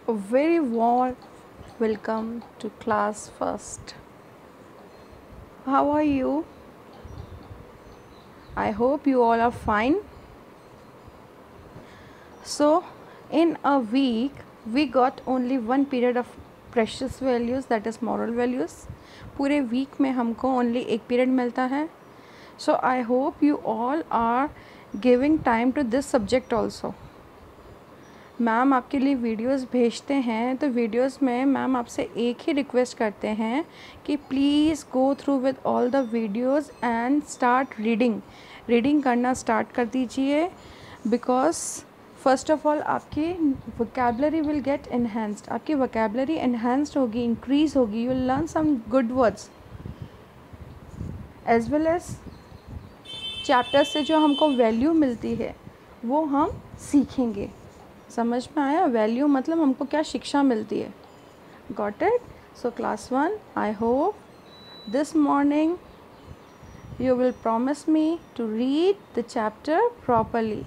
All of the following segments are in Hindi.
A very warm welcome to class first. How are you? I hope you all are fine. So, in a week, we got only one period of precious values, that is moral values. पूरे वीक में हमको ओनली एक पीरियड मिलता है. So, I hope you all are giving time to this subject also. Ma'am आपके लिए वीडियोस भेजते हैं, तो वीडियोस में मैम आपसे एक ही रिक्वेस्ट करते हैं कि please go through with all the videos and start reading करना स्टार्ट कर दीजिए. बिकॉज फर्स्ट ऑफ ऑल आपकी वोकेबलरी विल गेट एनहेंस्ड. आपकी वोकेबलरी एनहेंस्ड होगी, इंक्रीज़ होगी. You will learn some good words as well as chapter से जो हमको वैल्यू मिलती है वो हम सीखेंगे. समझ में आया? वैल्यू मतलब हमको क्या शिक्षा मिलती है. Got it? So class 1, I hope this morning you will promise me to read the chapter properly.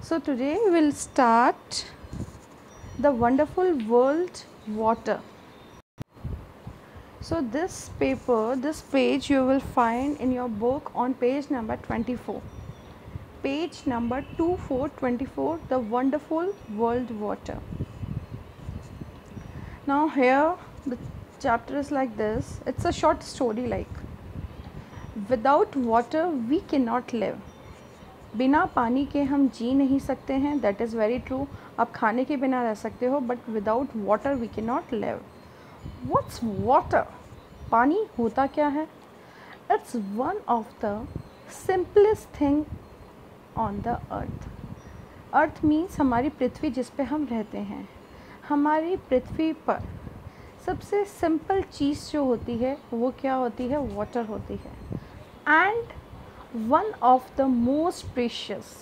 So today we'll start the wonderful world water. So this page you will find in your book on page number 24. Page number 2424, the wonderful world water. Now here the chapter is like this. It's a short story like, without water we can not live. बिना पानी के हम जी नहीं सकते हैं. That is very true. आप खाने के बिना रह सकते हो, but without water we can not live. What's water? पानी होता क्या है? It's one of the simplest thing on the earth. Earth means हमारी पृथ्वी जिस पे हम रहते हैं. हमारी पृथ्वी पर सबसे सिंपल चीज़ जो होती है वो क्या होती है? वाटर होती है. And one of the most precious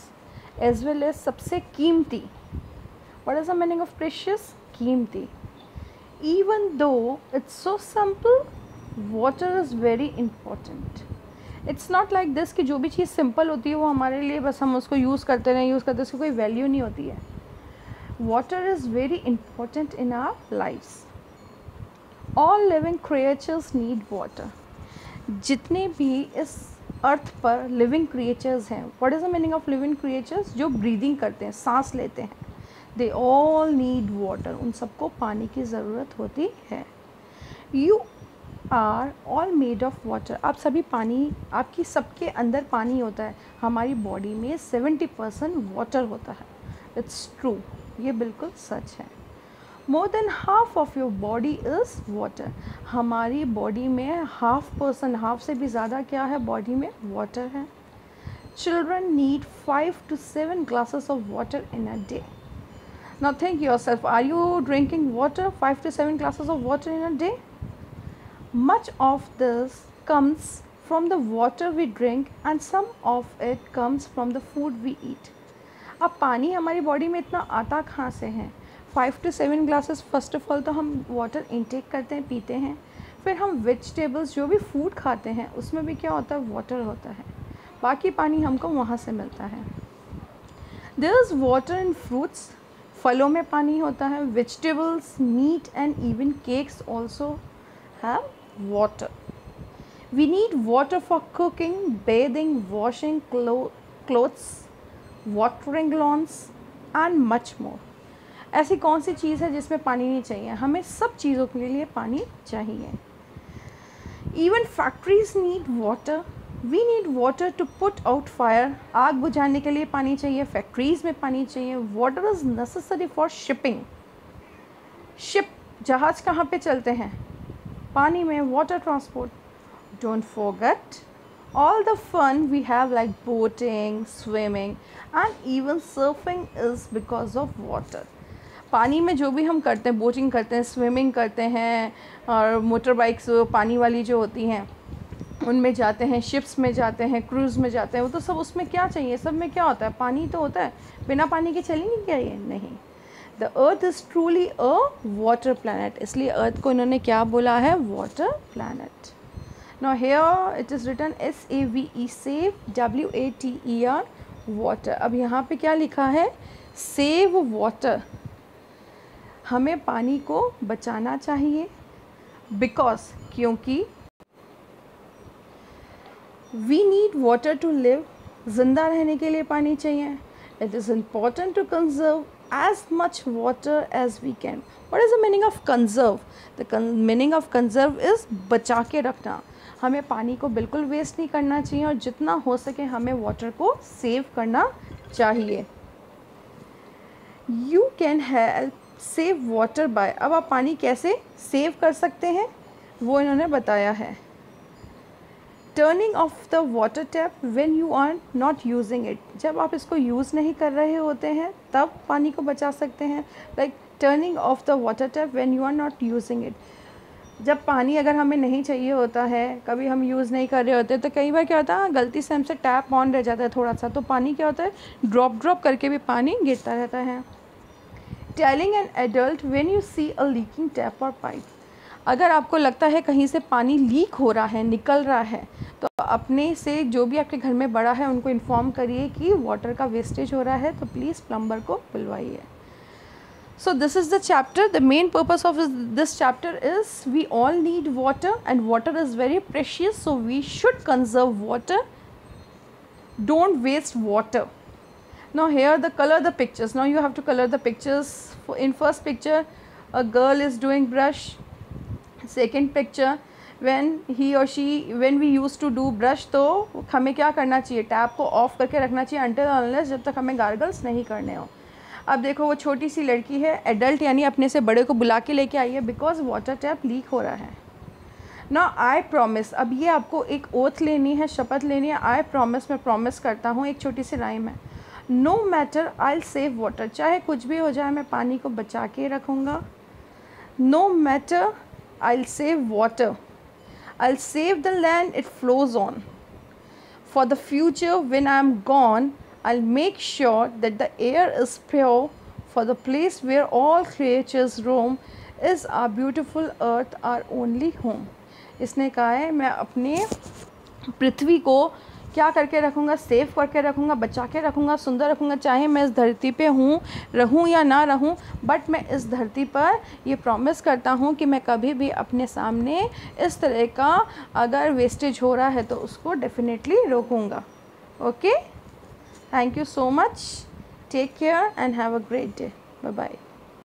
as well as सबसे कीमती. What is the meaning of precious? कीमती. Even though it's so simple, water is very important. It's not like this कि जो भी चीज़ सिंपल होती है वो हमारे लिए बस हम उसको यूज़ करते रहें, उसकी कोई वैल्यू नहीं होती है. Water is very important in our lifes. All living creatures need water. जितने भी इस अर्थ पर लिविंग क्रिएचर्स हैं, what is the meaning of living creatures? जो ब्रीदिंग करते हैं, सांस लेते हैं, दे ऑल नीड वाटर. उन सबको पानी की ज़रूरत होती है. You are all made of water. आप सभी पानी, आपकी सबके अंदर पानी होता है. हमारी बॉडी में 70% वाटर होता है. इट्स ट्रू, ये बिल्कुल सच है. More than half of your body is water. हमारी बॉडी में हाफ से भी ज़्यादा क्या है? बॉडी में वाटर है. Children need 5 to 7 glasses of water in a day. Now think yourself, are you drinking water? 5 to 7 glasses of water in a day? Much of this comes from the water we drink and some of it comes from the food we eat. अब पानी हमारी बॉडी में इतना आता कहाँ से है? 5 to 7 glasses. First of all तो हम वाटर इनटेक करते हैं, पीते हैं. फिर हम वेजिटेबल्स जो भी फूड खाते हैं उसमें भी क्या होता है? वाटर होता है. बाकी पानी हमको वहाँ से मिलता है. There is water in fruits. फलों में पानी होता है. Vegetables, meat and even cakes also have water. We need water for cooking, bathing, washing clothes, watering lawns and much more. ऐसी कौन सी चीज़ है जिसमें पानी नहीं चाहिए? हमें सब चीज़ों के लिए पानी चाहिए. Even factories need water. We need water to put out fire. आग बुझाने के लिए पानी चाहिए. फैक्ट्रीज में पानी चाहिए. Water is necessary for shipping. Ship, जहाज़ कहाँ पे चलते हैं? पानी में. Water transport. Don't forget all the fun we have like boating, swimming and even surfing is because of water. पानी में जो भी हम करते हैं, बोटिंग करते हैं, स्विमिंग करते हैं, और मोटर बाइक्स पानी वाली जो होती हैं उनमें जाते हैं, शिप्स में जाते हैं, क्रूज़ में जाते हैं, वो तो सब उसमें क्या चाहिए? सब में क्या होता है? पानी तो होता है. बिना पानी के चलेंगे क्या ये? नहीं. The earth is truly a water planet. इसलिए अर्थ को इन्होंने क्या बोला है? Water planet. Now here it is written SAVE, save, WATER, water. अब यहाँ पे क्या लिखा है? Save water. हमें पानी को बचाना चाहिए क्योंकि we need water to live, ज़िंदा रहने के लिए पानी चाहिए। It is important to conserve as much water as we can. What is the meaning of conserve? The meaning of conserve is बचा के रखना। हमें पानी को बिल्कुल वेस्ट नहीं करना चाहिए और जितना हो सके हमें वाटर को सेव करना चाहिए। You can help save water by, अब आप पानी कैसे सेव कर सकते हैं वो इन्होंने बताया है। Turning off the water tap when you are not using it, जब आप इसको यूज़ नहीं कर रहे होते हैं तब पानी को बचा सकते हैं। Like turning off the water tap when you are not using it, जब पानी अगर हमें नहीं चाहिए होता है, कभी हम यूज़ नहीं कर रहे होते, तो कई बार क्या होता है गलती से हमसे टैप ऑन रह जाता है थोड़ा सा, तो पानी क्या होता है ड्रॉप करके भी पानी गिरता रहता है। Telling an adult when you see a leaking tap और पाइप, अगर आपको लगता है कहीं से पानी लीक हो रहा है, निकल रहा है, तो अपने से जो भी आपके घर में बड़ा है उनको इन्फॉर्म करिए कि वाटर का वेस्टेज हो रहा है, तो प्लीज़ प्लम्बर को बुलवाइए। So this is the chapter. The main purpose of this chapter is we all need water and water is very precious, so we should conserve water. Don't waste water. Now here color the pictures. Now you have to color the pictures. In first picture a girl is doing brush. Second picture when we used to do brush, तो हमें क्या करना चाहिए, टैप को ऑफ करके रखना चाहिए until unless जब तक हमें गार्गल्स नहीं करने हो। अब देखो वो छोटी सी लड़की है, एडल्ट यानी अपने से बड़े को बुला के लेके आई है बिकॉज वाटर टैप लीक हो रहा है ना। आई प्रॉमिस, अब ये आपको एक ओथ लेनी है, शपथ लेनी है। आई प्रॉमिस, मैं प्रॉमिस करता हूँ, एक छोटी सी राइम है। No matter I save water, चाहे कुछ भी हो जाए मैं पानी को बचा के रखूँगा। No matter I save water, I save the land it flows on. For the future when I am gone I'll make sure that the air is pure, for the place where all creatures roam is our beautiful earth, our only home. इसने कहा है मैं अपने पृथ्वी को क्या करके रखूँगा, सेव करके रखूँगा, बचा के रखूँगा, सुंदर रखूँगा, चाहे मैं इस धरती पे रहूँ या ना रहूँ, बट मैं इस धरती पर ये प्रॉमिस करता हूँ कि मैं कभी भी अपने सामने इस तरह का अगर वेस्टेज हो रहा है तो उसको डेफिनेटली रोकूँगा। Okay, thank you so much, take care and have a great day, bye bye।